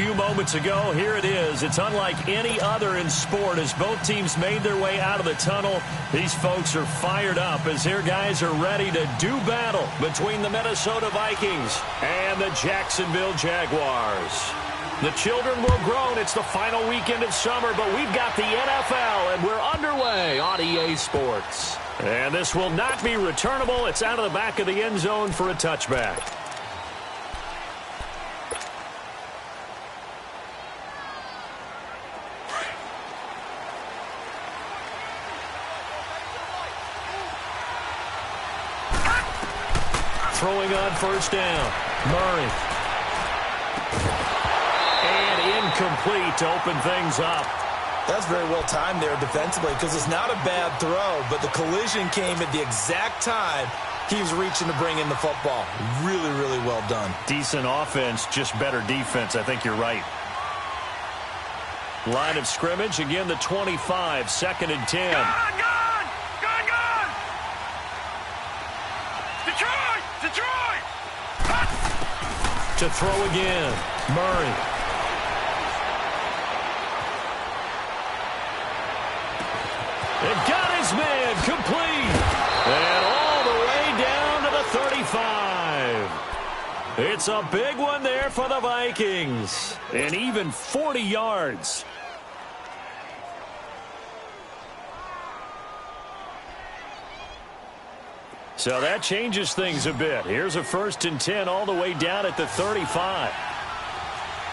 few moments ago, here it is. It's unlike any other in sport as both teams made their way out of the tunnel. These folks are fired up as their guys are ready to do battle between the Minnesota Vikings and the Jacksonville Jaguars. The children will grow. It's the final weekend of summer, but we've got the NFL, and we're underway on EA Sports. And this will not be returnable. It's out of the back of the end zone for a touchback. Throwing on first down. Murray. And incomplete to open things up. That's very well timed there defensively because it's not a bad throw, but the collision came at the exact time he was reaching to bring in the football. Really, really well done. Decent offense, just better defense. I think you're right. Line of scrimmage, again the 25, 2nd and 10. Gone! Detroit! To throw again, Murray. And got his man complete. And all the way down to the 35. It's a big one there for the Vikings. And even 40 yards. So that changes things a bit. Here's a 1st and 10 all the way down at the 35. All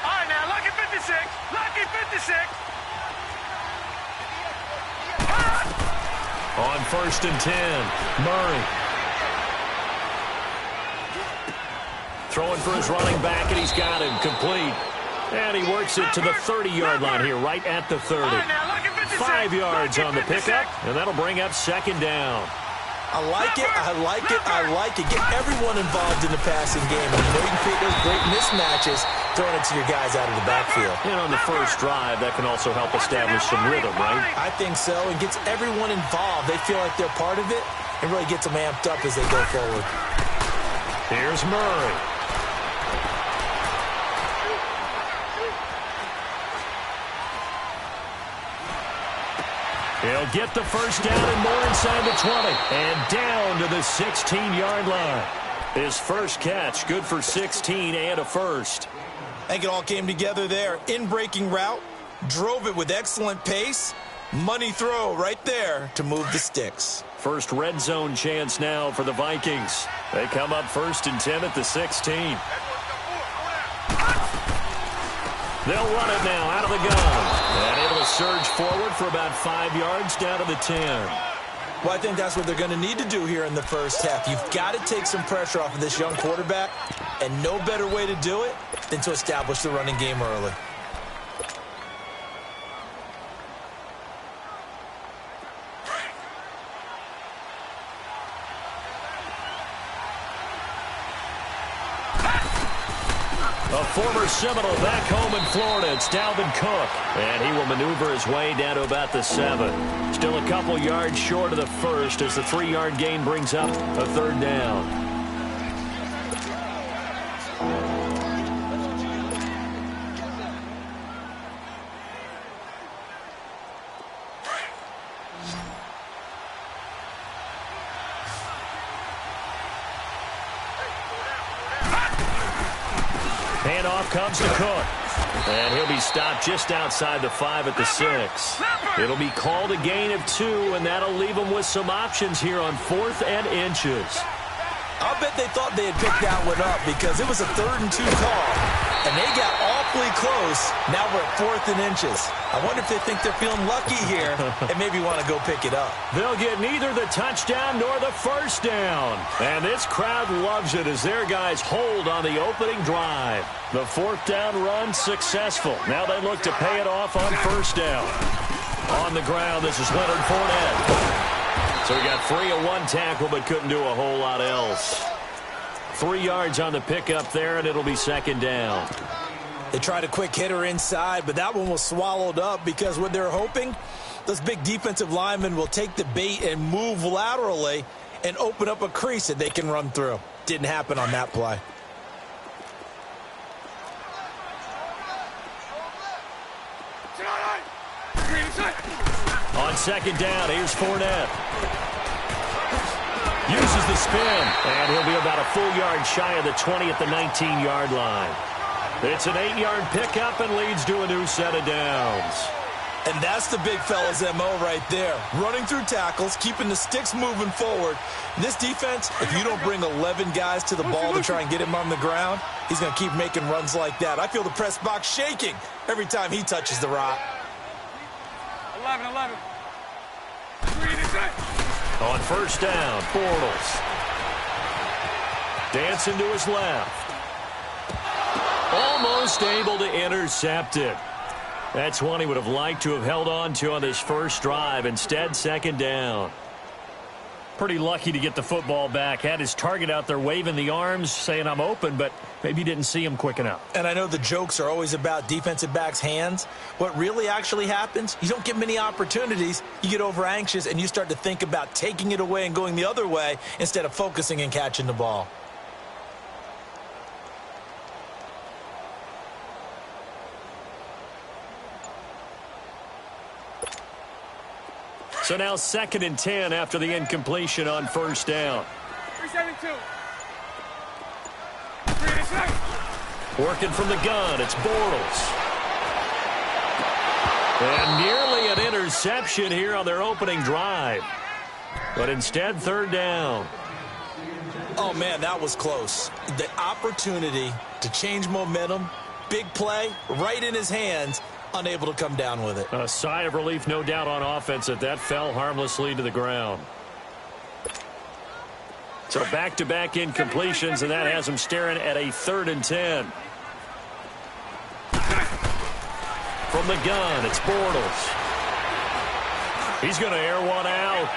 right, now, lucky 56. Lucky 56. On 1st and 10, Murray. Throwing for his running back, and he's got him complete. And he works it to the 30-yard line here, right at the 30. All right, now, lucky 56. 5 yards on the pickup, and that'll bring up 2nd down. I like it. Get everyone involved in the passing game. And you can create those great mismatches throwing it to your guys out of the backfield. And on the first drive, that can also help establish some rhythm, right? I think so. It gets everyone involved. They feel like they're part of it and really gets them amped up as they go forward. Here's Murray. He'll get the first down and more inside the 20. And down to the 16-yard line. His first catch, good for 16 and a first. I think it all came together there. In-breaking route, drove it with excellent pace. Money throw right there to move the sticks. First red zone chance now for the Vikings. They come up 1st and 10 at the 16. They'll run it now out of the gun. And able to surge forward for about 5 yards down to the 10. Well, I think that's what they're going to need to do here in the first half. You've got to take some pressure off of this young quarterback, and no better way to do it than to establish the running game early. A former Seminole back home in Florida. It's Dalvin Cook. And he will maneuver his way down to about the 7. Still a couple yards short of the first as the 3-yard gain brings up a 3rd down. Handoff comes to Cook. And he'll be stopped just outside the 5 at the 6. It'll be called a gain of 2, and that'll leave them with some options here on 4th and inches. I'll bet they thought they had picked that one up because it was a 3rd and 2 call, and they got awfully close. Now we're at 4th and inches. I wonder if they think they're feeling lucky here and maybe want to go pick it up. They'll get neither the touchdown nor the first down. And this crowd loves it as their guys hold on the opening drive. The 4th down run successful. Now they look to pay it off on first down. On the ground, this is Leonard Fournette. So he got free of 1 tackle but couldn't do a whole lot else. 3 yards on the pickup there, and it'll be 2nd down. They tried a quick hitter inside, but that one was swallowed up because what they're hoping, those big defensive linemen will take the bait and move laterally and open up a crease that they can run through. Didn't happen on that play. On second down, here's Fournette. Uses the spin, and he'll be about a full yard shy of the 20 at the 19-yard line. It's an 8-yard pickup and leads to a new set of downs. And that's the big fella's MO right there. Running through tackles, keeping the sticks moving forward. This defense, if you don't bring 11 guys to the ball to try and get him on the ground, he's going to keep making runs like that. I feel the press box shaking every time he touches the rock. 11. On first down, Bortles. Dancing to his left. Almost able to intercept it. That's one he would have liked to have held on to on this first drive. Instead, second down. Pretty lucky to get the football back. Had his target out there waving the arms, saying I'm open, but maybe didn't see him quick enough. And I know the jokes are always about defensive backs' hands. What really actually happens, you don't get many opportunities. You get over anxious, and you start to think about taking it away and going the other way instead of focusing and catching the ball. So now 2nd and 10 after the incompletion on first down. 372. Working from the gun, it's Bortles. And nearly an interception here on their opening drive. But instead, third down. Oh, man, that was close. The opportunity to change momentum, big play, right in his hands, unable to come down with it. A sigh of relief, no doubt, on offense that fell harmlessly to the ground. So back-to-back incompletions, and that has him staring at a 3rd and 10. From the gun, it's Bortles. He's going to air one out.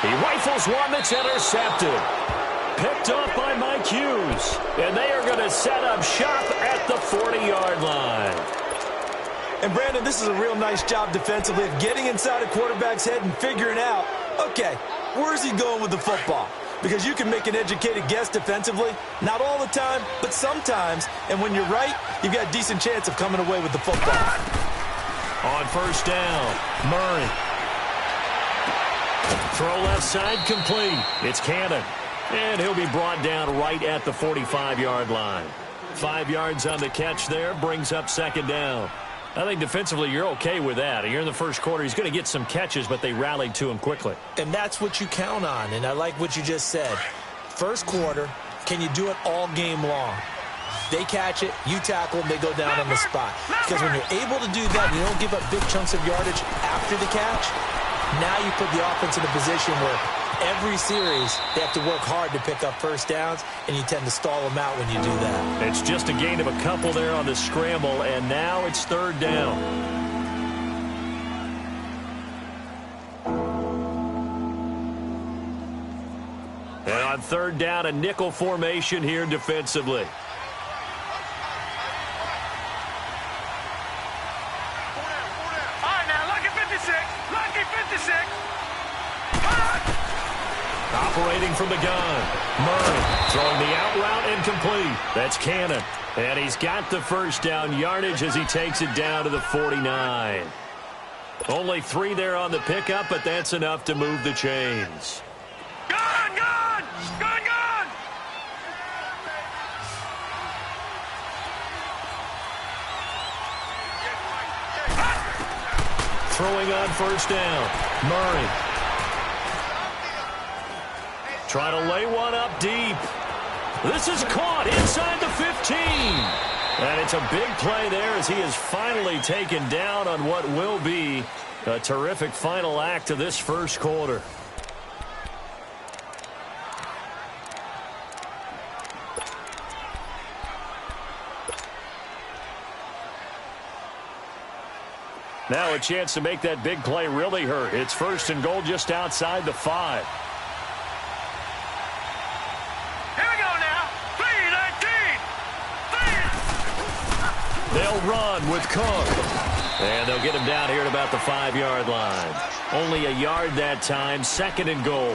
He rifles one that's intercepted. Picked off by Mike Hughes. And they are going to set up shop at the 40-yard line. And, Brandon, this is a real nice job defensively of getting inside a quarterback's head and figuring out, okay, where's he going with the football? Because you can make an educated guess defensively. Not all the time, but sometimes. And when you're right, you've got a decent chance of coming away with the football. On first down, Murray. Throw left side complete. It's Cannon. And he'll be brought down right at the 45-yard line. 5 yards on the catch there, brings up second down. I think defensively you're okay with that. Here in the first quarter, he's going to get some catches, but they rallied to him quickly. And that's what you count on, and I like what you just said. First quarter, can you do it all game long? They catch it, you tackle them, they go down on the spot. Because when you're able to do that, you don't give up big chunks of yardage after the catch. Now you put the offense in a position where every series they have to work hard to pick up first downs, and you tend to stall them out when you do that. It's just a gain of a couple there on the scramble, and now it's third down. And on third down, a nickel formation here defensively. Operating from the gun. Murray throwing the out route incomplete. That's Cannon. And he's got the first down yardage as he takes it down to the 49. Only 3 there on the pickup, but that's enough to move the chains. Gun! Gun! Gun! Gun! Throwing on first down. Murray. Trying to lay one up deep. This is caught inside the 15. And it's a big play there as he is finally taken down on what will be a terrific final act of this first quarter. Now a chance to make that big play really hurt. It's 1st and goal just outside the 5. They'll run with Cook. And they'll get him down here at about the 5-yard line. Only a yard that time, 2nd and goal.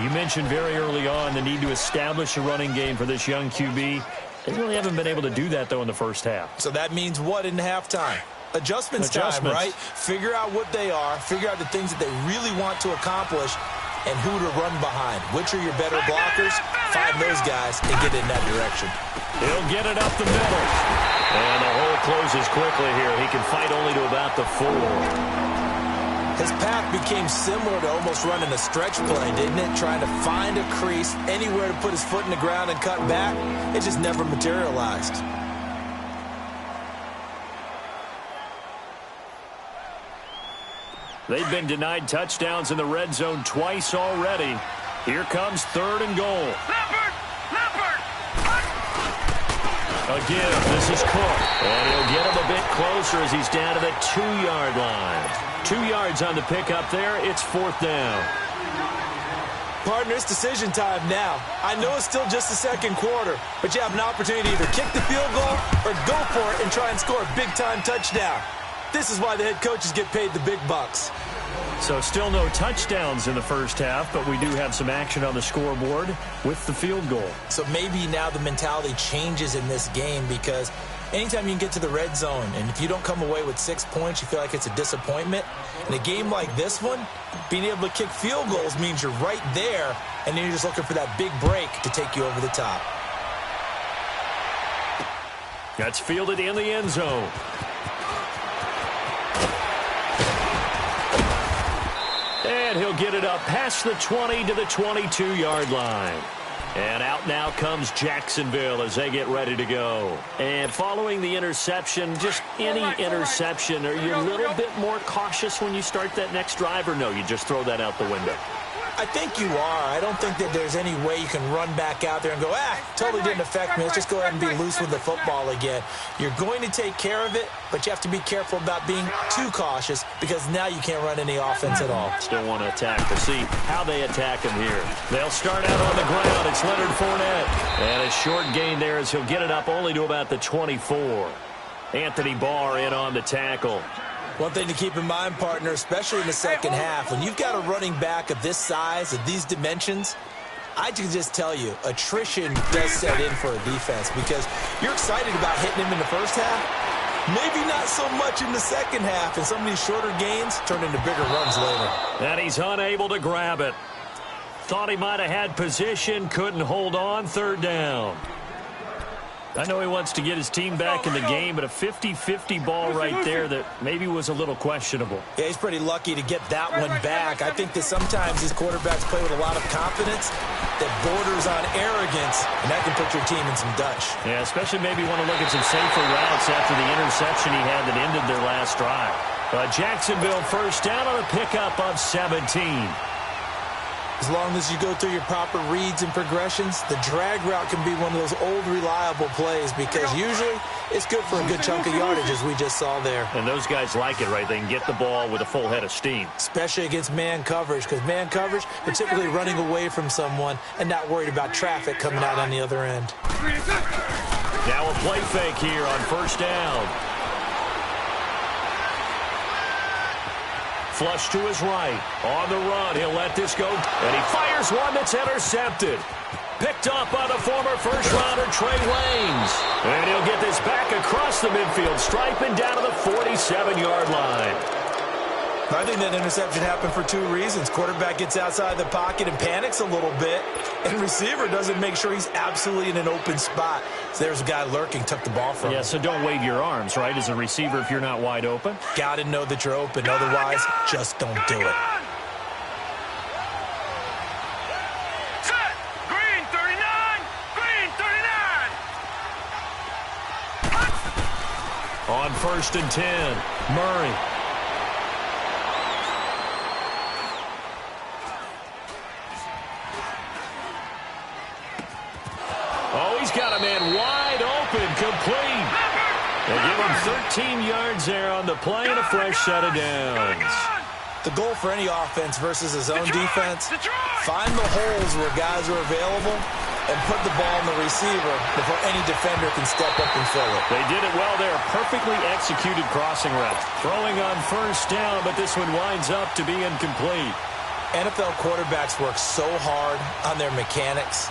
You mentioned very early on the need to establish a running game for this young QB. They really haven't been able to do that, though, in the first half. So that means what in halftime? Adjustments time, right? Figure out what they are, figure out the things that they really want to accomplish, and who to run behind. Which are your better blockers? Find those guys and get in that direction. He'll get it up the middle. And the hole closes quickly here. He can fight only to about the 4. His path became similar to almost running a stretch play, didn't it? Trying to find a crease, anywhere to put his foot in the ground and cut back. It just never materialized. They've been denied touchdowns in the red zone twice already. Here comes 3rd and goal. Leopard! Again, this is Cook. And he'll get him a bit closer as he's down to the 2-yard line. 2 yards on the pickup there. It's 4th down. Partner, it's decision time now. I know it's still just the second quarter, but you have an opportunity to either kick the field goal or go for it and try and score a big-time touchdown. This is why the head coaches get paid the big bucks. So still no touchdowns in the first half, but we do have some action on the scoreboard with the field goal. So maybe now the mentality changes in this game, because anytime you can get to the red zone and if you don't come away with 6 points, you feel like it's a disappointment. In a game like this one, being able to kick field goals means you're right there, and then you're just looking for that big break to take you over the top. That's fielded in the end zone. And he'll get it up past the 20 to the 22-yard line. And out now comes Jacksonville as they get ready to go. And following the interception, just any interception, are you a little bit more cautious when you start that next drive, or no, you just throw that out the window? I think you are. I don't think that there's any way you can run back out there and go, totally didn't affect me. Let's just go ahead and be loose with the football again. You're going to take care of it, but you have to be careful about being too cautious, because now you can't run any offense at all. Still want to attack. We'll see how they attack him here. They'll start out on the ground. It's Leonard Fournette. And a short gain there as he'll get it up only to about the 24. Anthony Barr in on the tackle. One thing to keep in mind, partner, especially in the second half, when you've got a running back of this size, of these dimensions, I can just tell you, attrition does set in for a defense, because you're excited about hitting him in the first half. Maybe not so much in the second half, and some of these shorter gains turn into bigger runs later. And he's unable to grab it. Thought he might have had position, couldn't hold on, 3rd down. I know he wants to get his team back in the game, but a 50-50 ball right there that maybe was a little questionable. Yeah, he's pretty lucky to get that one back. I think that sometimes these quarterbacks play with a lot of confidence that borders on arrogance, and that can put your team in some Dutch. Yeah, especially maybe want to look at some safer routes after the interception he had that ended their last drive. Jacksonville first down on a pickup of 17. As long as you go through your proper reads and progressions, the drag route can be one of those old reliable plays, because usually it's good for a good chunk of yardage, as we just saw there. And those guys like it, right? They can get the ball with a full head of steam. Especially against man coverage, because man coverage, they're typically running away from someone and not worried about traffic coming out on the other end. Now a play fake here on first down. Flush to his right. On the run, he'll let this go. And he fires one that's intercepted. Picked up by the former first-rounder Trey Waynes. And he'll get this back across the midfield stripe and down to the 47-yard line. I think that interception happened for 2 reasons. Quarterback gets outside the pocket and panics a little bit, and receiver doesn't make sure he's absolutely in an open spot. So there's a guy lurking, took the ball from him. Yeah, so don't wave your arms, right, as a receiver if you're not wide open. Got to know that you're open. Otherwise, just don't do it. Set! Green 39! Green 39! On 1st and 10, Murray. He's got a man wide open, complete. They give him 13 yards there on the play and a fresh set of downs. The goal for any offense versus a zone defense, find the holes where guys are available and put the ball in the receiver before any defender can step up and fill it. They did it well there. Perfectly executed crossing route. Throwing on first down, but this one winds up to be incomplete. NFL quarterbacks work so hard on their mechanics.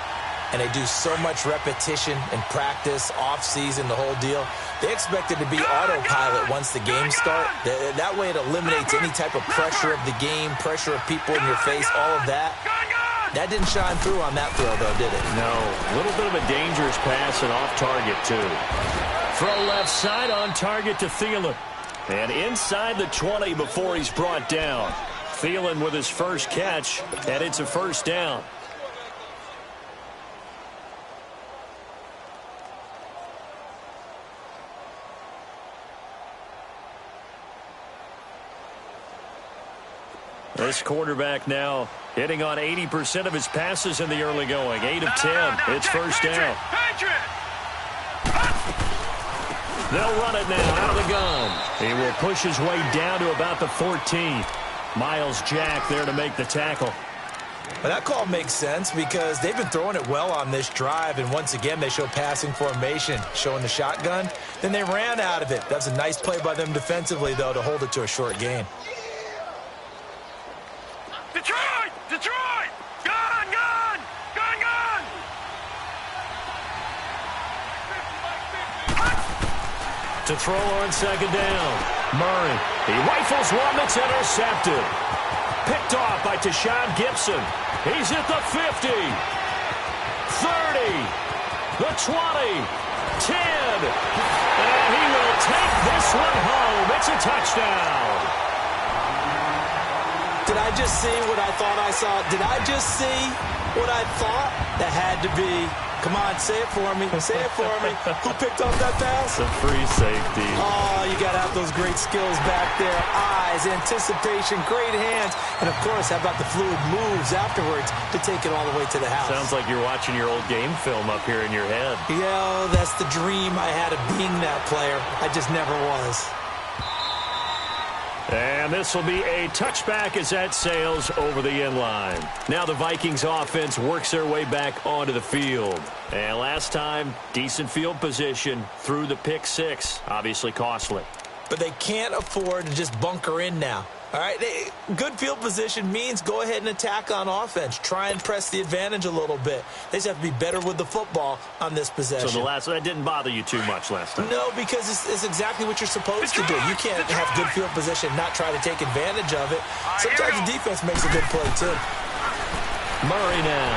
and they do so much repetition and practice, off-season, the whole deal. They expect it to be autopilot once the games start. That way it eliminates any type of pressure of the game, pressure of people in your face, all of that. That didn't shine through on that throw, though, did it? No. A little bit of a dangerous pass and off target, too. Throw left side on target to Thielen. And inside the 20 before he's brought down. Thielen with his first catch, and it's a first down. This quarterback now hitting on 80% of his passes in the early going. 8 of 10. It's first down. They'll run it now out of the gun. He will push his way down to about the 14. Miles Jack there to make the tackle. Well, that call makes sense because they've been throwing it well on this drive, and once again they show passing formation, showing the shotgun. Then they ran out of it. That's a nice play by them defensively, though, to hold it to a short gain. Detroit! Detroit! Gun! Gun! Gun! Gun! To throw on second down. Murray. He rifles one that's intercepted. Picked off by Tashawn Gibson. He's at the 50. 30. The 20. 10. And he will take this one home. It's a touchdown. Did I just see what I thought I saw? Did I just see what I thought? That had to be. Come on, say it for me. Say it for me. Who picked up that pass? The free safety. Oh, you got to have those great skills back there. Eyes, anticipation, great hands. And, of course, how about the fluid moves afterwards to take it all the way to the house? Sounds like you're watching your old game film up here in your head. Yeah, that's the dream I had of being that player. I just never was. And this will be a touchback as that sails over the end line. Now the Vikings offense works their way back onto the field. And last time, decent field position through the pick six. Obviously costly. But they can't afford to just bunker in now. All right, good field position means go ahead and attack on offense. Try and press the advantage a little bit. They just have to be better with the football on this possession. So that didn't bother you too much last time? No, because it's exactly what you're supposed to do. You can't have good field position, not try to take advantage of it. Sometimes the defense makes a good play, too. Murray now.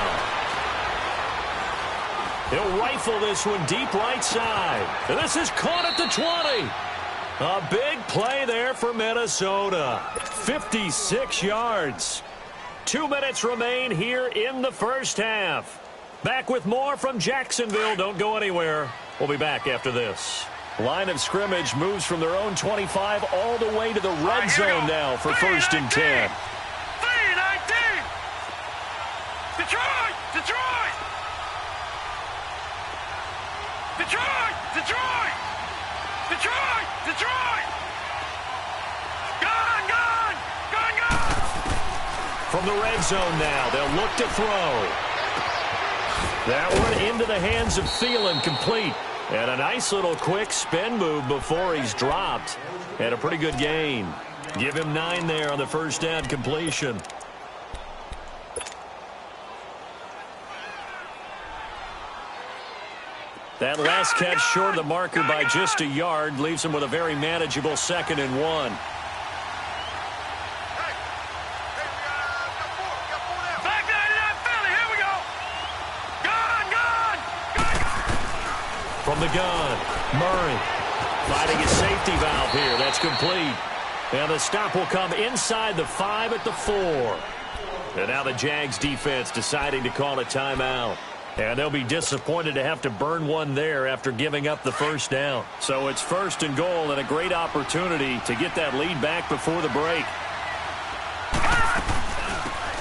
He'll rifle this one deep right side. And this is caught at the 20. A big play there for Minnesota. 56 yards. 2 minutes remain here in the first half. Back with more from Jacksonville. Don't go anywhere. We'll be back after this. Line of scrimmage moves from their own 25 all the way to the red zone now for first and 10. 3-19. Detroit! Detroit! Detroit! Detroit! Detroit! Detroit! Gun! Gun! Gun! Gun! From the red zone now, they'll look to throw. That one into the hands of Thielen, complete. And a nice little quick spin move before he's dropped. And a pretty good gain. Give him 9 there on the first down completion. That last catch short of the marker by just a yard leaves him with a very manageable 2nd and 1. Back there to that Philly. Here we go. Gun! Gun! Gun! From the gun, Murray finding a safety valve here. That's complete. And the stop will come inside the 5 at the 4. And now the Jags defense deciding to call a timeout. And they'll be disappointed to have to burn one there after giving up the first down. So it's 1st and goal and a great opportunity to get that lead back before the break.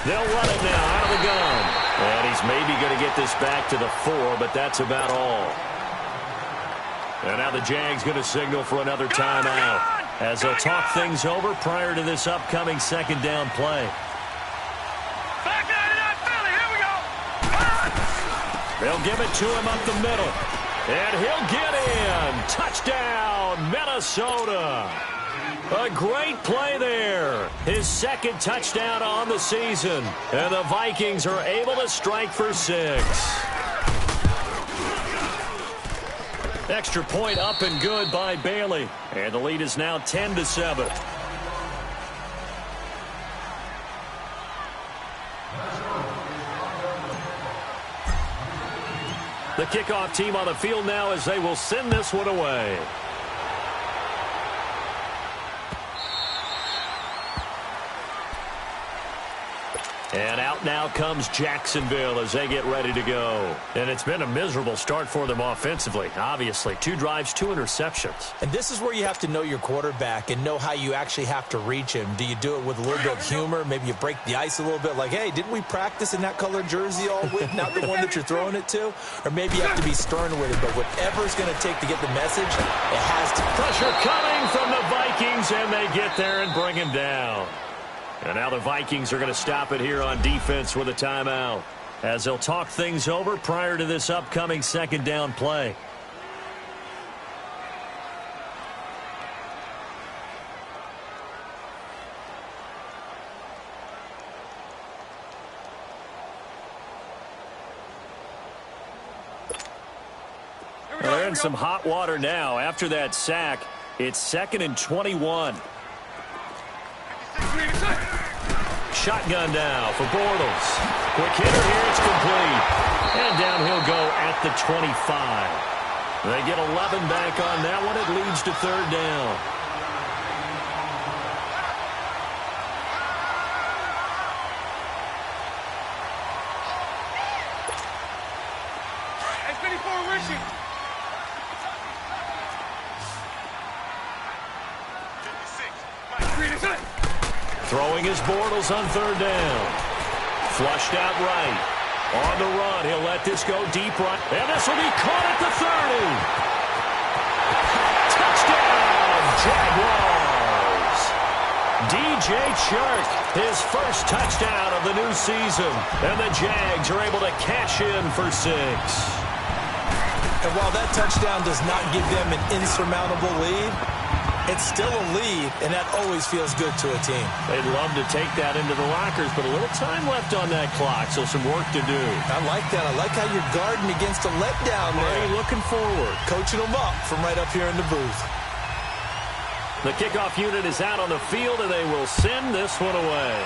They'll run it now out of the gun. And he's maybe going to get this back to the 4, but that's about all. And now the Jags going to signal for another timeout as they'll talk things over prior to this upcoming 2nd down play. Back there to that Philly. Here we go. They'll give it to him up the middle. And he'll get in. Touchdown, Minnesota. A great play there. His 2nd touchdown on the season. And the Vikings are able to strike for 6. Extra point up and good by Bailey. And the lead is now 10-7. The kickoff team on the field now as they will send this one away. And out now comes Jacksonville as they get ready to go. And it's been a miserable start for them offensively. Obviously, 2 drives, 2 interceptions. And this is where you have to know your quarterback and know how you actually have to reach him. Do you do it with a little bit of humor? Maybe you break the ice a little bit like, hey, didn't we practice in that colored jersey all week, not the one that you're throwing it to? Or maybe you have to be stern with it. But whatever it's going to take to get the message, it has to. Pressure coming from the Vikings, and they get there and bring him down. And now the Vikings are going to stop it here on defense with a timeout, as they'll talk things over prior to this upcoming second down play. They're in some hot water now. After that sack, it's 2nd and 21. Shotgun now for Bortles. Quick hitter here, it's complete. And down he'll go at the 25. They get 11 back on that one. It leads to 3rd down. Throwing his Bortles on 3rd down. Flushed out right. On the run, he'll let this go deep right. And this will be caught at the 30. Touchdown, Jaguars! DJ Chark, his first touchdown of the new season. And the Jags are able to cash in for 6. And while that touchdown does not give them an insurmountable lead, it's still a lead, and that always feels good to a team. They'd love to take that into the lockers, but a little time left on that clock, so some work to do. I like that. I like how you're guarding against a letdown there. Already looking forward. Coaching them up from right up here in the booth. The kickoff unit is out on the field, and they will send this one away.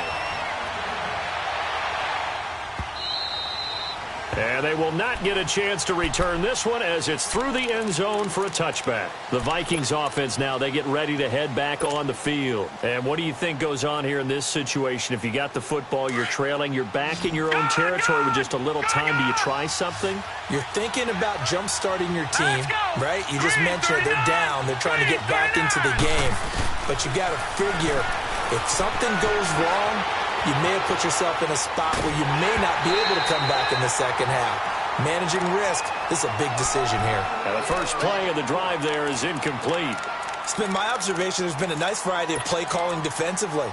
And they will not get a chance to return this one as it's through the end zone for a touchback. The Vikings offense now, they get ready to head back on the field. And what do you think goes on here in this situation? If you got the football, you're trailing, you're back in your own territory with just a little time. Do you try something? You're thinking about jump-starting your team, right? You just mentioned they're down. They're trying to get back into the game. But you got to figure if something goes wrong, you may have put yourself in a spot where you may not be able to come back in the second half. Managing risk, this is a big decision here. And the first play of the drive there is incomplete. It's been my observation there's been a nice variety of play calling defensively.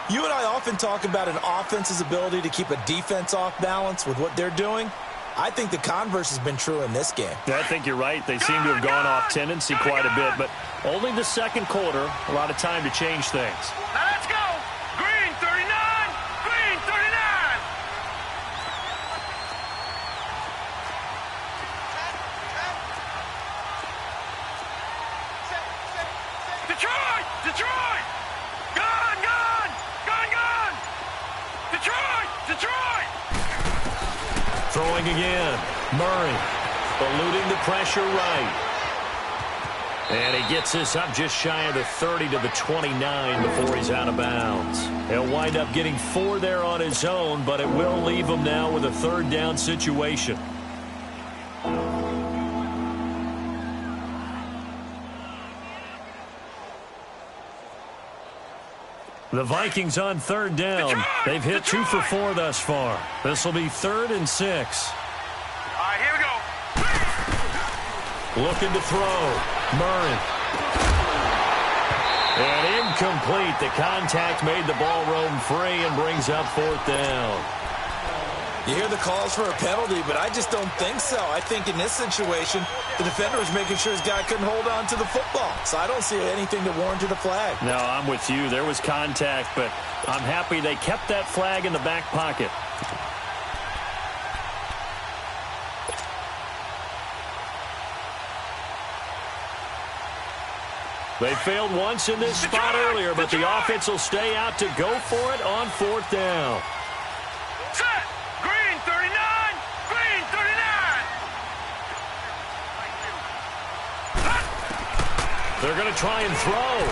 You and I often talk about an offense's ability to keep a defense off balance with what they're doing. I think the converse has been true in this game. I think you're right. They seem to have gone off tendency quite a bit, but only the second quarter, a lot of time to change things. Now let's go. Green 39. Green 39. Detroit! Detroit! Gone! Gone! Gone! Gone! Detroit! Detroit! Throwing again. Murray eluding the pressure right. And he gets this up just shy of the 30 to the 29 before he's out of bounds. He'll wind up getting 4 there on his own, but it will leave him now with a 3rd down situation. The Vikings on 3rd down. They've hit 2 for 4 thus far. This will be 3rd and 6. All right, here we go. Looking to throw. Murray. And incomplete. The contact made the ball roam free and brings up 4th down. You hear the calls for a penalty, but I just don't think so. I think in this situation, the defender was making sure his guy couldn't hold on to the football. So I don't see anything that warranted a flag. No, I'm with you. There was contact, but I'm happy they kept that flag in the back pocket. They failed once in this spot earlier, but the offense will stay out to go for it on 4th down. Set. Green 39. Green 39. They're going to try and throw.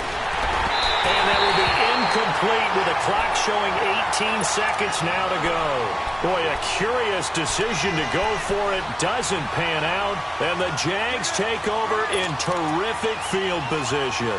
And that will be incomplete with the clock showing 18 seconds now to go. Boy, a curious decision to go for it. Doesn't pan out. And the Jags take over in terrific field position.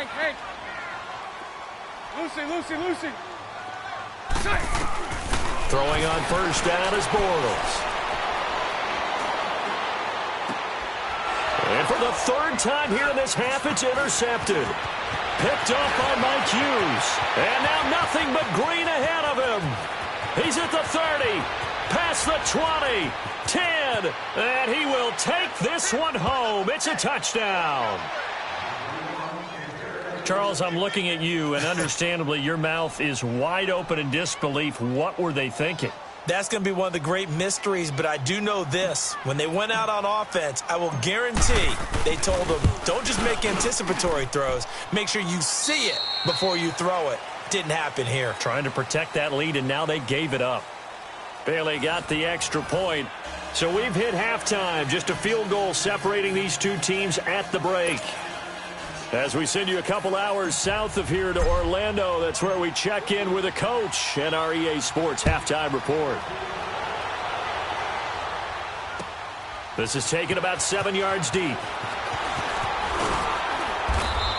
Hank. Lucy. Throwing on 1st down is Bortles. And for the 3rd time here in this half, it's intercepted. Picked off by Mike Hughes. And now nothing but green ahead of him. He's at the 30. Past the 20. 10. And he will take this one home. It's a touchdown. Charles, I'm looking at you, and understandably, your mouth is wide open in disbelief. What were they thinking? That's going to be one of the great mysteries, but I do know this. When they went out on offense, I will guarantee they told them, don't just make anticipatory throws. Make sure you see it before you throw it. Didn't happen here. Trying to protect that lead, and now they gave it up. Bailey got the extra point. So we've hit halftime. Just a field goal separating these two teams at the break. As we send you a couple hours south of here to Orlando, that's where we check in with a coach and our EA Sports Halftime Report. This is taken about 7 yards deep.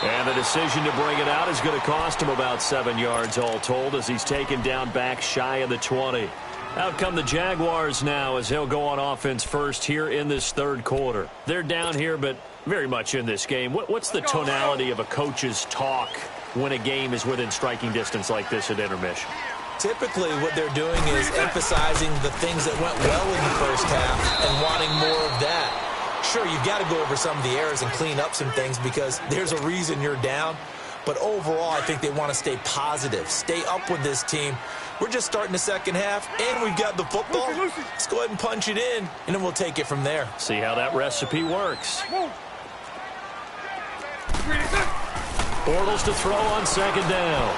And the decision to bring it out is going to cost him about 7 yards all told as he's taken down back shy of the 20. Out come the Jaguars now as they'll go on offense first here in this 3rd quarter. They're down here, but very much in this game. What's the tonality of a coach's talk when a game is within striking distance like this at intermission? Typically, what they're doing is emphasizing the things that went well in the first half and wanting more of that. Sure, you've got to go over some of the errors and clean up some things because there's a reason you're down. But overall, I think they want to stay positive, stay up with this team. We're just starting the second half, and we've got the football. Let's go ahead and punch it in, and then we'll take it from there. See how that recipe works. Bortles to throw on 2nd down.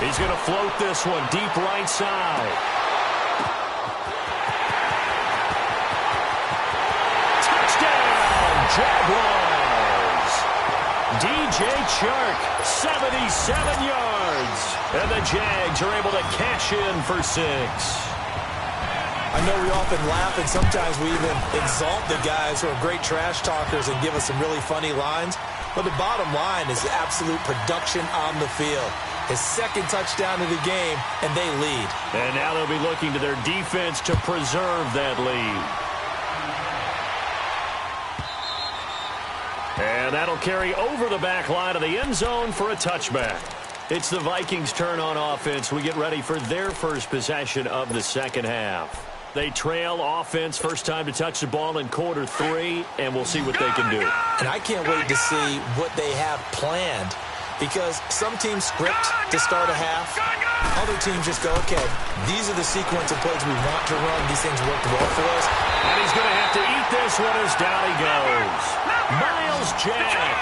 He's going to float this one deep right side. Touchdown, Jaguars. DJ Chark, 77 yards. And the Jags are able to cash in for 6. I know we often laugh, and sometimes we even exalt the guys who are great trash talkers and give us some really funny lines. But the bottom line is absolute production on the field. His 2nd touchdown of the game, and they lead. And now they'll be looking to their defense to preserve that lead. And that'll carry over the back line of the end zone for a touchback. It's the Vikings' turn on offense. We get ready for their first possession of the second half. They trail offense, first time to touch the ball in quarter 3, and we'll see what they can do. And I can't wait to see what they have planned because some teams script to start a half. Other teams just go, okay, these are the sequence of plays we want to run. These things worked well for us. And he's going to have to eat this one as down he goes. Myles Jack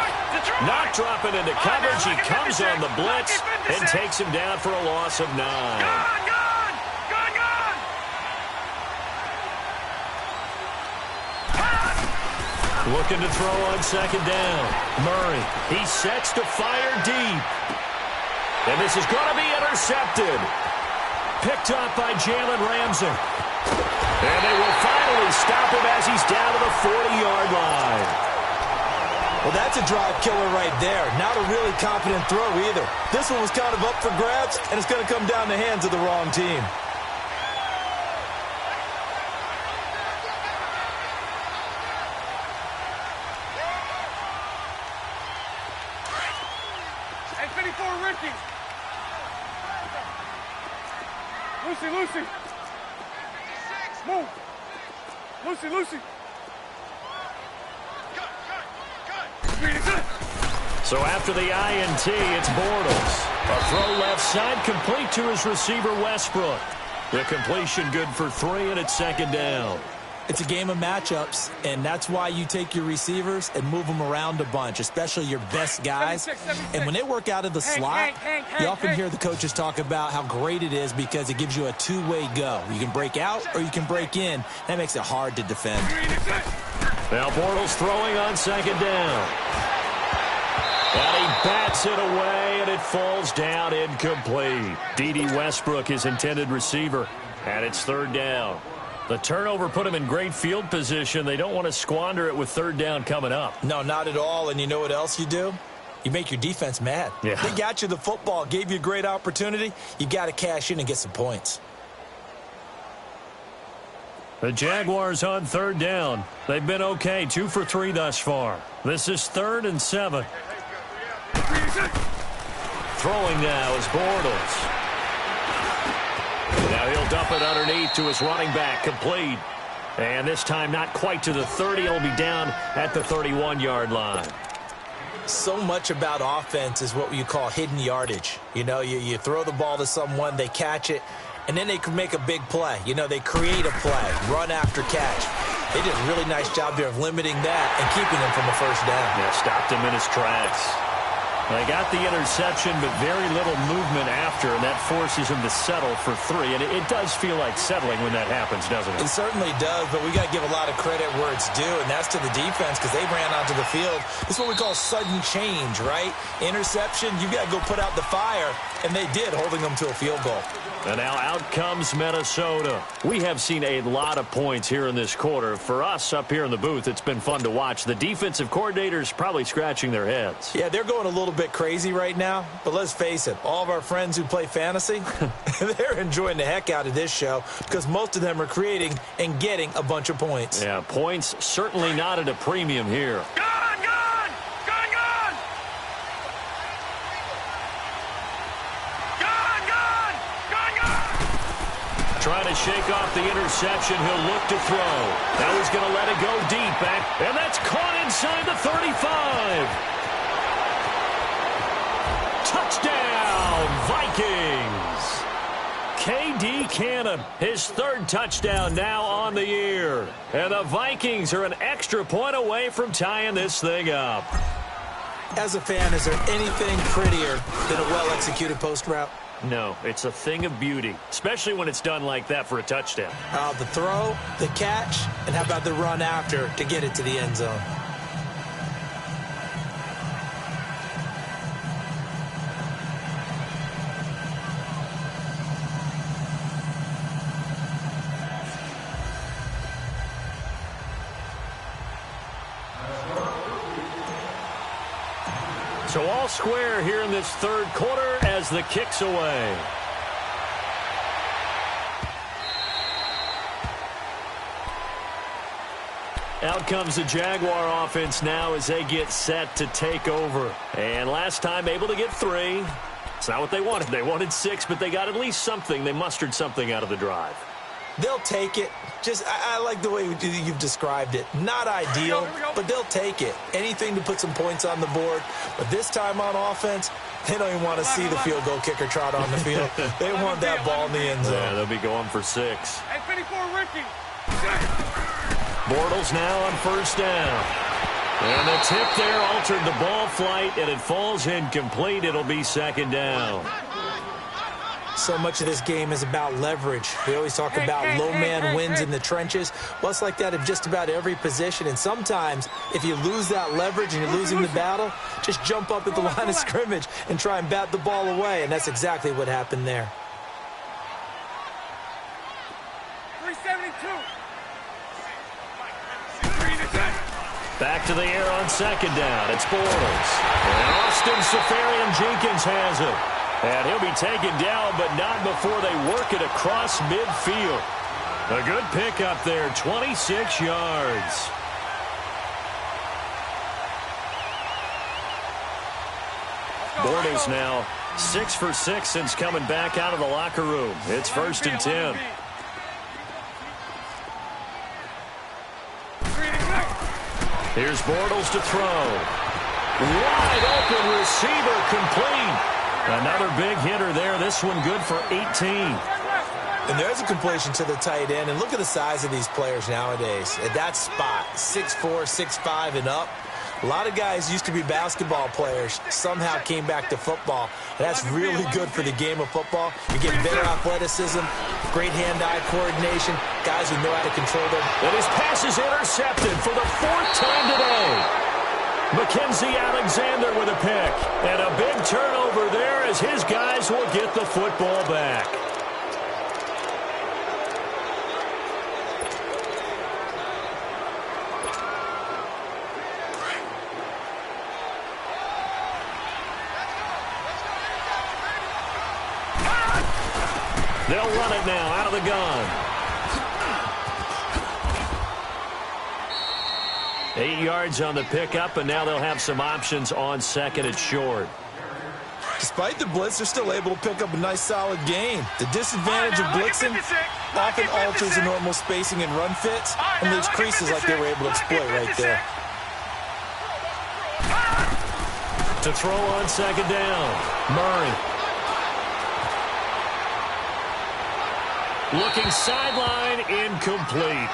not dropping into coverage. He comes on the blitz and takes him down for a loss of 9. Looking to throw on 2nd down. Murray, he sets to fire deep. And this is going to be intercepted. Picked up by Jalen Ramsey. And they will finally stop him as he's down to the 40-yard line. Well, that's a drive killer right there. Not a really confident throw either. This one was kind of up for grabs, and it's going to come down the hands of the wrong team. Lucy. Move. Lucy. So after the INT, it's Bortles. A throw left side, complete to his receiver, Westbrook. The completion good for 3, and it's second down. It's a game of matchups, and that's why you take your receivers and move them around a bunch, especially your best guys. And when they work out of the slot, you often hear the coaches talk about how great it is because it gives you a two-way go. You can break out or you can break in. That makes it hard to defend. Now Bortles throwing on second down. And he bats it away, and it falls down incomplete. D.D. Westbrook, his intended receiver, and it's third down. The turnover put him in great field position. They don't want to squander it with third down coming up. No, not at all. And you know what else you do? You make your defense mad. Yeah. They got you the football, gave you a great opportunity. You got to cash in and get some points. The Jaguars on third down. They've been okay, 2 for 3 thus far. This is 3rd and 7. Throwing now is Bortles. Now he'll dump it underneath to his running back, complete. And this time not quite to the 30. He'll be down at the 31-yard line. So much about offense is what you call hidden yardage. You know, you throw the ball to someone, they catch it, and then they can make a big play. You know, they create a play, run after catch. They did a really nice job there of limiting that and keeping him from a first down. Yeah, stopped him in his tracks. They got the interception, but very little movement after, and that forces him to settle for 3. And it does feel like settling when that happens, doesn't it? It certainly does, but we got to give a lot of credit where it's due, and that's to the defense because they ran onto the field. It's what we call sudden change, right? Interception, you got to go put out the fire, and they did, holding them to a field goal. And now out comes Minnesota. We have seen a lot of points here in this quarter. For us up here in the booth, it's been fun to watch. The defensive coordinators probably scratching their heads. Yeah, they're going a little bit crazy right now, but let's face it, all of our friends who play fantasy, they're enjoying the heck out of this show because most of them are creating and getting a bunch of points. Yeah, points certainly not at a premium here. Gone, gone! Gone, gone! Gone, gone! Gone, gone! Trying to shake off the interception. He'll look to throw. Now he's going to let it go deep back, and that's caught inside the 35. Touchdown, Vikings! K.D. Cannon, his 3rd touchdown now on the year. And the Vikings are an extra point away from tying this thing up. As a fan, is there anything prettier than a well-executed post route? No, it's a thing of beauty, especially when it's done like that for a touchdown. The throw, the catch, and how about the run after to get it to the end zone? So all square here in this 3rd quarter as the kick's away. Out comes the Jaguar offense now as they get set to take over. And last time able to get 3. It's not what they wanted. They wanted 6, but they got at least something. They mustered something out of the drive. They'll take it. I like the way you've described it. Not ideal, but they'll take it. Anything to put some points on the board. But this time on offense, they don't even want to see the field goal kicker trot on the field. They want that ball in the end zone. Yeah, they'll be going for 6. Hey, 54, Ricky. Bortles now on first down. And the tip there altered the ball flight, and it falls incomplete. It'll be second down. So much of this game is about leverage. We always talk about low man wins in the trenches. Well, it's like that in just about every position. And sometimes, if you lose that leverage and you're losing the battle, just jump up at the line of scrimmage and try and bat the ball away. And that's exactly what happened there. 372. Back to the air on second down. It's Bortles. And Austin Seferian-Jenkins has it. And he'll be taken down, but not before they work it across midfield. A good pickup there, 26 yards. Bortles now 6 for 6 since coming back out of the locker room. It's 1st and 10. Here's Bortles to throw. Wide open receiver complete. Another big hitter there. This one good for 18. And there's a completion to the tight end. And look at the size of these players nowadays. At that spot, 6'4", 6'5", and up. A lot of guys used to be basketball players, somehow came back to football. And that's really good for the game of football. You get better athleticism, great hand-eye coordination, guys who know how to control them. And his pass is intercepted for the 4th time today. Mackenzie Alexander with a pick. And a big turnover there as his guys will get the football back. They'll run it now out of the gun. 8 yards on the pickup, and now they'll have some options on second and short. Despite the blitz, they're still able to pick up a nice, solid gain. The disadvantage of blitzing often alters the normal spacing and run fits and leaves creases like they were able to exploit right there. To throw on second down, Murray. Looking sideline, incomplete.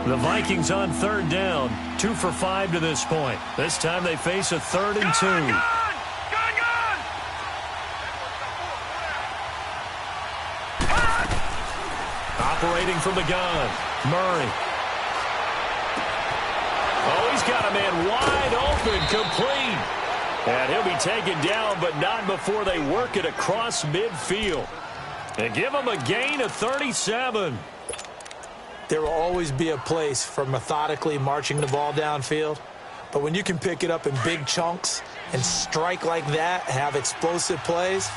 The Vikings on third down, 2 for 5 to this point. This time they face a 3rd and 2. Gone! Operating from the gun, Murray. Oh, he's got a man wide open, complete. And he'll be taken down, but not before they work it across midfield. And give him a gain of 37. There will always be a place for methodically marching the ball downfield. But when you can pick it up in big chunks and strike like that, have explosive plays,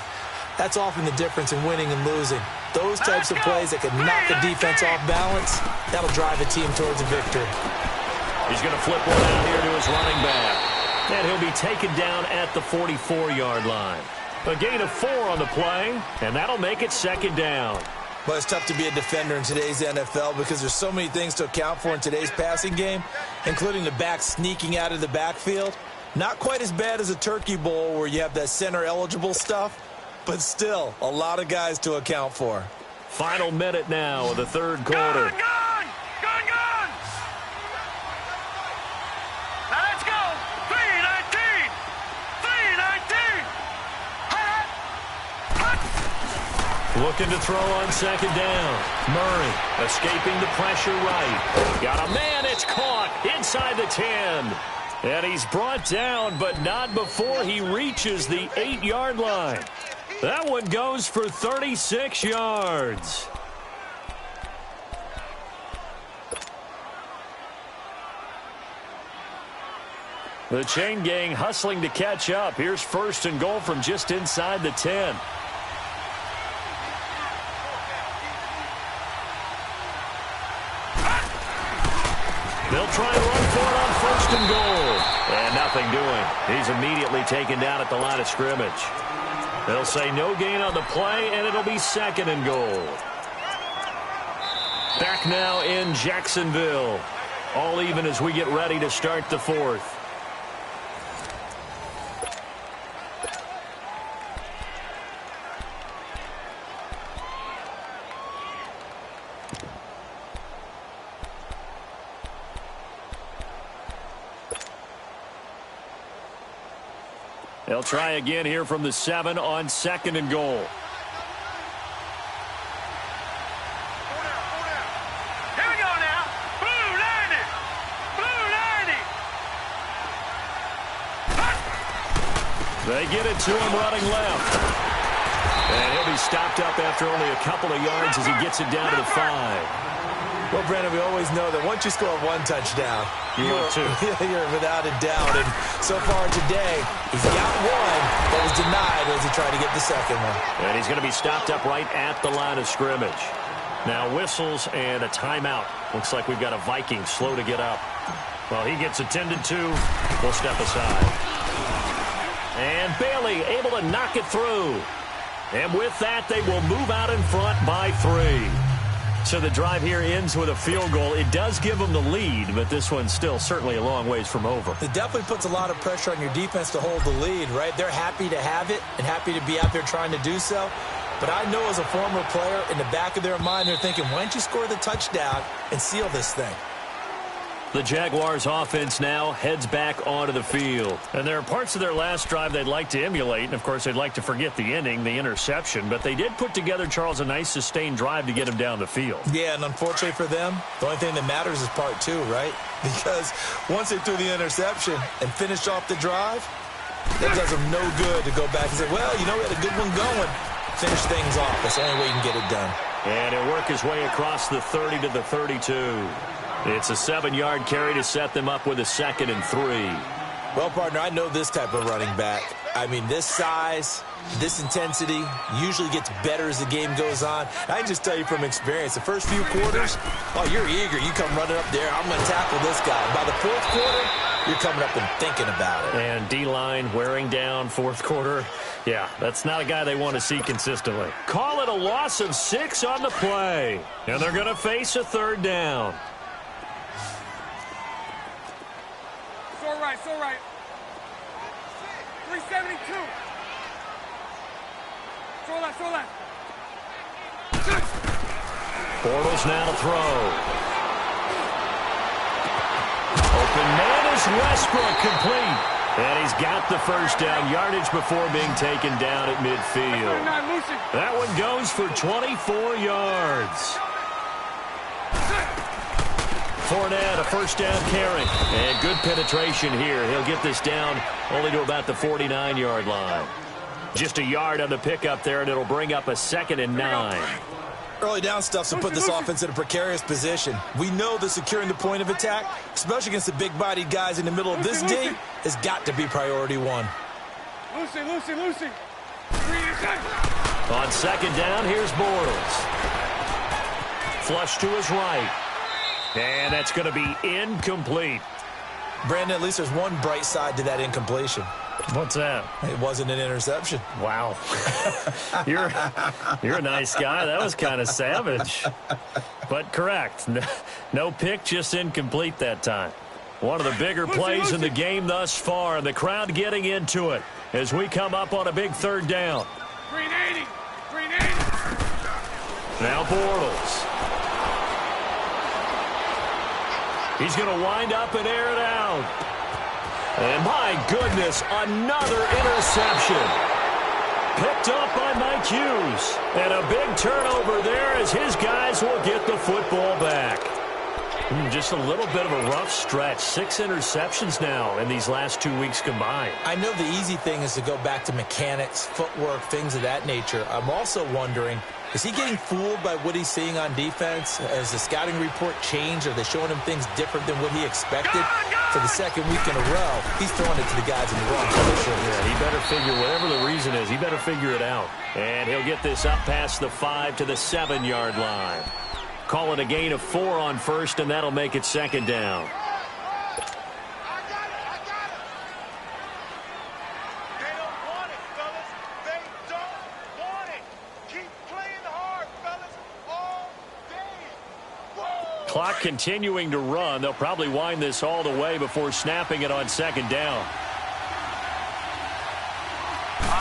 that's often the difference in winning and losing. Those types of plays that can knock the defense off balance, that'll drive a team towards a victory. He's going to flip one out here to his running back. And he'll be taken down at the 44-yard line. A gain of 4 on the play, and that'll make it second down. But it's tough to be a defender in today's NFL because there's so many things to account for in today's passing game, including the back sneaking out of the backfield. Not quite as bad as a turkey bowl where you have that center-eligible stuff, but still a lot of guys to account for. Final minute now of the third quarter. Gone! Now let's go! 3:19! 3:19! Looking to throw on second down. Murray escaping the pressure right. Got a man, it's caught inside the 10. And he's brought down, but not before he reaches the 8-yard line. That one goes for 36 yards. The chain gang hustling to catch up. Here's 1st and goal from just inside the 10. They'll try and run for it on 1st and goal. And nothing doing. He's immediately taken down at the line of scrimmage. They'll say no gain on the play, and it'll be 2nd and goal. Back now in Jacksonville. All even as we get ready to start the 4th. They'll try again here from the 7 on 2nd and goal. Here we go now. Blue 90! Blue 90! They get it to him running left. And he'll be stopped up after only a couple of yards as he gets it down to the 5. Well, Brandon, we always know that once you score 1 touchdown, you're without a doubt. And so far today, he's got 1, but was denied as he tried to get the 2nd one. And he's going to be stopped up right at the line of scrimmage. Now whistles and a timeout. Looks like we've got a Viking slow to get up. Well, he gets attended to. We'll step aside. And Bailey able to knock it through. And with that, they will move out in front by 3. So the drive here ends with a field goal. It does give them the lead, but this one's still certainly a long ways from over. It definitely puts a lot of pressure on your defense to hold the lead, right? They're happy to have it and happy to be out there trying to do so. But I know as a former player, in the back of their mind, they're thinking, why don't you score the touchdown and seal this thing? The Jaguars offense now heads back onto the field. And there are parts of their last drive they'd like to emulate. And, of course, they'd like to forget the ending, the interception. But they did put together, Charles, a nice sustained drive to get him down the field. Yeah, and unfortunately for them, the only thing that matters is part 2, right? Because once they threw the interception and finished off the drive, that does them no good to go back and say, well, you know, we had a good one going. Finish things off. That's the only way you can get it done. And he'll work his way across the 30 to the 32. It's a 7-yard carry to set them up with a 2nd and 3. Well, partner, I know this type of running back. I mean, this size, this intensity usually gets better as the game goes on. I can just tell you from experience, the first few quarters, oh, you're eager. You come running up there. I'm going to tackle this guy. By the 4th quarter, you're coming up and thinking about it. And D-line wearing down 4th quarter. Yeah, that's not a guy they want to see consistently. Call it a loss of 6 on the play. And they're going to face a 3rd down. So right. 372. So left. Bortles now to throw. Open man is Westbrook, complete. And he's got the first down yardage before being taken down at midfield. That one goes for 24 yards. Fournette, a first down carry. And good penetration here. He'll get this down only to about the 49-yard line. Just a yard on the pickup there, and it'll bring up a 2nd and 9. Early down stuff to put this offense in a precarious position. We know that securing the point of attack, especially against the big-bodied guys in the middle of this D, has got to be priority 1. Lucy. On 2nd down, here's Bortles. Flush to his right. And that's going to be incomplete. Brandon, at least there's one bright side to that incompletion. What's that? It wasn't an interception. Wow. You're a nice guy. That was kind of savage. But correct. No pick, just incomplete that time. One of the bigger plays in the game thus far, and the crowd getting into it as we come up on a big 3rd down. 380. Now Bortles. He's going to wind up and air it out. And my goodness, another interception. Picked up by Mike Hughes. And a big turnover there as his guys will get the football back. Just a little bit of a rough stretch. 6 interceptions now in these last 2 weeks combined. I know the easy thing is to go back to mechanics, footwork, things of that nature. I'm also wondering, is he getting fooled by what he's seeing on defense? Has the scouting report changed? Are they showing him things different than what he expected? For the 2nd week in a row, he's throwing it to the guys in the wrong position. Yeah, he better figure, whatever the reason is, he better figure it out. And he'll get this up past the 5 to the 7-yard line. Call it a gain of 4 on 1st, and that'll make it 2nd down. Clock continuing to run. They'll probably wind this all the way before snapping it on 2nd down.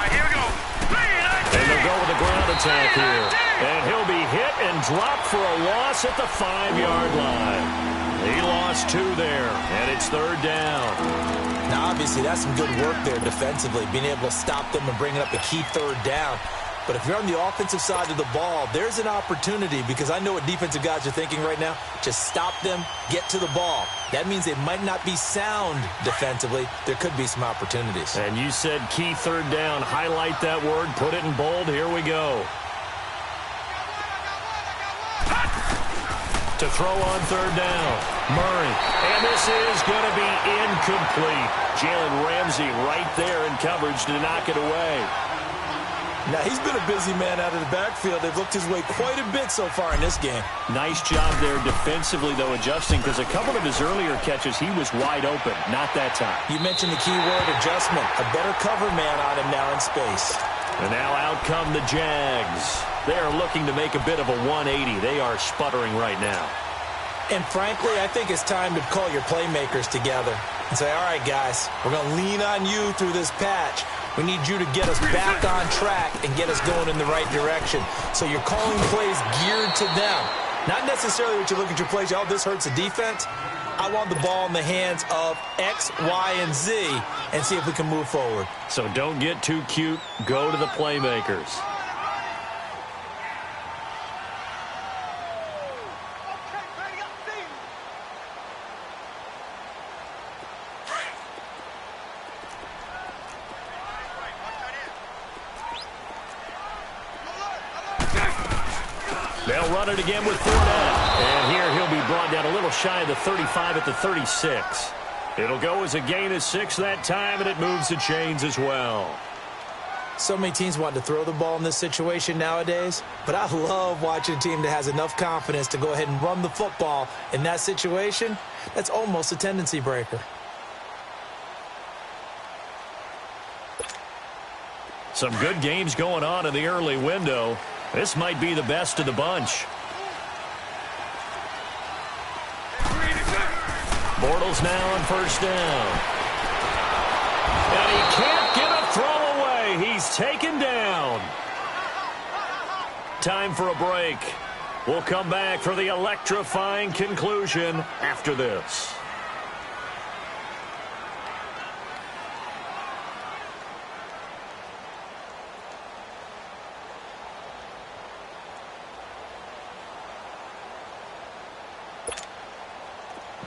Here we go. And they'll go with a ground attack here. And he'll be hit and dropped for a loss at the 5-yard line. He lost 2 there, and it's 3rd down. Now, obviously, that's some good work there defensively, being able to stop them and bringing up a key 3rd down. But if you're on the offensive side of the ball, there's an opportunity, because I know what defensive guys are thinking right now. Just stop them, get to the ball. That means they might not be sound defensively. There could be some opportunities. And you said key 3rd down. Highlight that word. Put it in bold. Here we go. To throw on 3rd down. Murray. And this is going to be incomplete. Jalen Ramsey right there in coverage to knock it away. Now, he's been a busy man out of the backfield. They've looked his way quite a bit so far in this game. Nice job there defensively, though, adjusting, because a couple of his earlier catches, he was wide open. Not that time. You mentioned the key word, adjustment. A better cover man on him now in space. And now out come the Jags. They are looking to make a bit of a 180. They are sputtering right now. And frankly, I think it's time to call your playmakers together and say, all right, guys, we're going to lean on you through this patch. We need you to get us back on track and get us going in the right direction. So you're calling plays geared to them. Not necessarily what you look at your plays, oh, this hurts the defense. I want the ball in the hands of X, Y, and Z and see if we can move forward. So don't get too cute. Go to the playmakers. They'll run it again with Fournette. And here he'll be brought down a little shy of the 35 at the 36. It'll go as a gain of 6 that time, and it moves the chains as well. So many teams want to throw the ball in this situation nowadays, but I love watching a team that has enough confidence to go ahead and run the football in that situation. That's almost a tendency breaker. Some good games going on in the early window. This might be the best of the bunch. Bortles now on first down. And he can't get a throw away. He's taken down. Time for a break. We'll come back for the electrifying conclusion after this.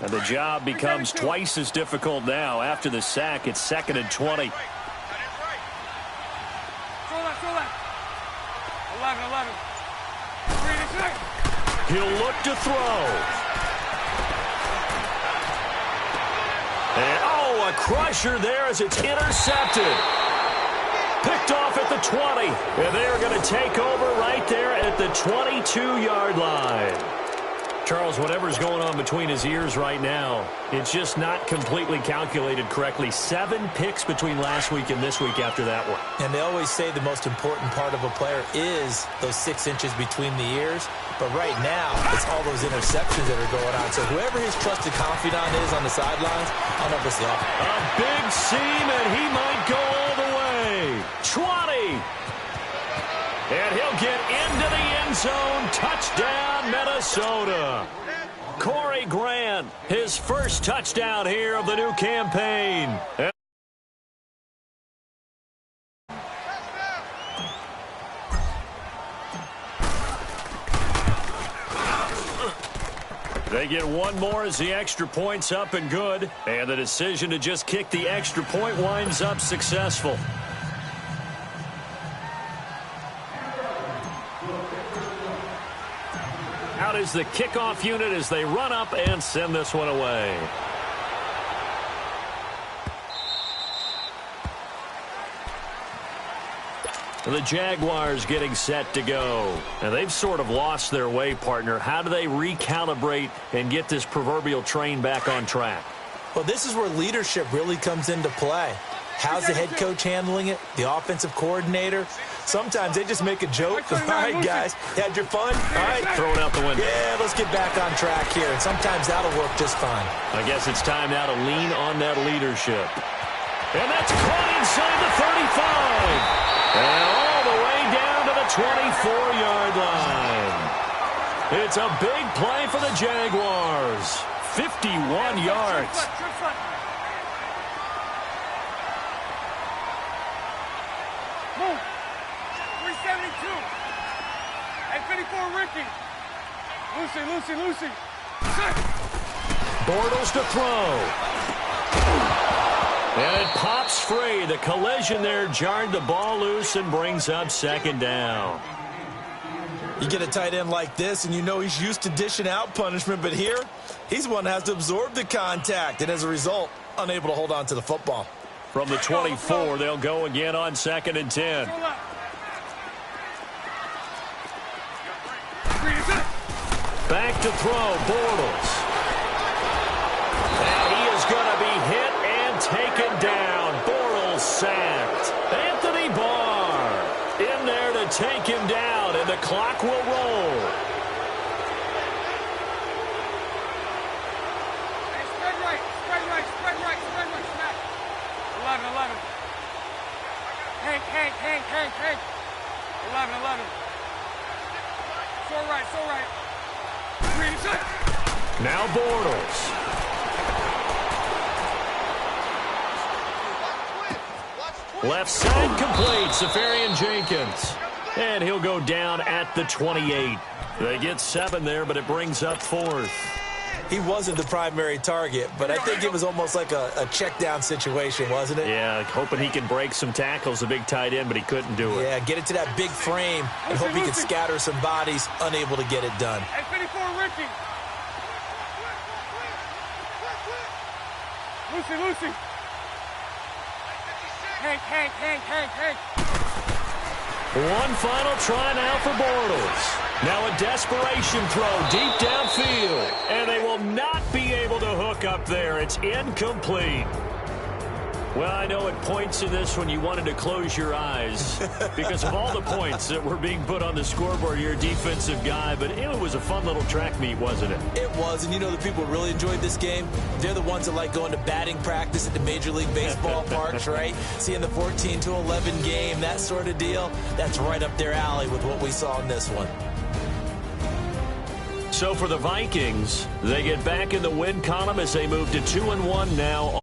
And the job becomes twice as difficult now. After the sack, it's 2nd and 20. Throw that. 11. He'll look to throw. And, oh, a crusher there as it's intercepted. Picked off at the 20. And they're going to take over right there at the 22-yard line. Charles, whatever's going on between his ears right now, it's just not completely calculated correctly. 7 picks between last week and this week after that one. And they always say the most important part of a player is those 6 inches between the ears. But right now, it's all those interceptions that are going on. So whoever his trusted confidant is on the sidelines, I'll never see off. A big seam, and he might go all the way. 20. And he'll get into the end zone. Touchdown, Minnesota. Corey Grant, his first touchdown here of the new campaign. They get one more as the extra point's up and good. And the decision to just kick the extra point winds up successful. Out is the kickoff unit as they run up and send this one away. The Jaguars getting set to go. And they've sort of lost their way, partner. How do they recalibrate and get this proverbial train back on track? Well, this is where leadership really comes into play. How's the head coach handling it? The offensive coordinator? Sometimes they just make a joke. All right, guys, had your fun? All right. Throw it out the window. Yeah, let's get back on track here. And sometimes that'll work just fine. I guess it's time now to lean on that leadership. And that's caught inside the 35. And all the way down to the 24-yard line. It's a big play for the Jaguars. 51 yards. Move. 372. At 54, Ricky. Lucy. Bortles to throw. And it pops free. The collision there jarred the ball loose and brings up 2nd down. You get a tight end like this, and you know he's used to dishing out punishment, but here, he's one that has to absorb the contact, and as a result, unable to hold on to the football. From the 24, they'll go again on 2nd and 10. Back to throw, Bortles. And he is going to be hit and taken down. Bortles sacked. Anthony Barr. take him down, and the clock will roll. Hey, spread right, spread right, spread right, spread right, smack. 11. Hank. 11. So right. Green set. Now Bortles. Left side complete, Safarian Jenkins. And he'll go down at the 28. They get 7 there, but it brings up 4th. He wasn't the primary target, but I think it was almost like a check-down situation, wasn't it? Yeah, hoping he can break some tackles, a big tight end, but he couldn't do it. Yeah, get it to that big frame and hope he can scatter some bodies, unable to get it done. Hey, 54, Richie. Lucy. Hank. One final try now for Bortles. Now a desperation throw deep downfield. And they will not be able to hook up there. It's incomplete. Well, I know at points in this when you wanted to close your eyes because of all the points that were being put on the scoreboard. You're a defensive guy, but it was a fun little track meet, wasn't it? It was, and you know the people who really enjoyed this game? They're the ones that like going to batting practice at the Major League Baseball parks, right? Seeing the 14-11 game, that sort of deal. That's right up their alley with what we saw in this one. So for the Vikings, they get back in the win column as they move to 2-1 now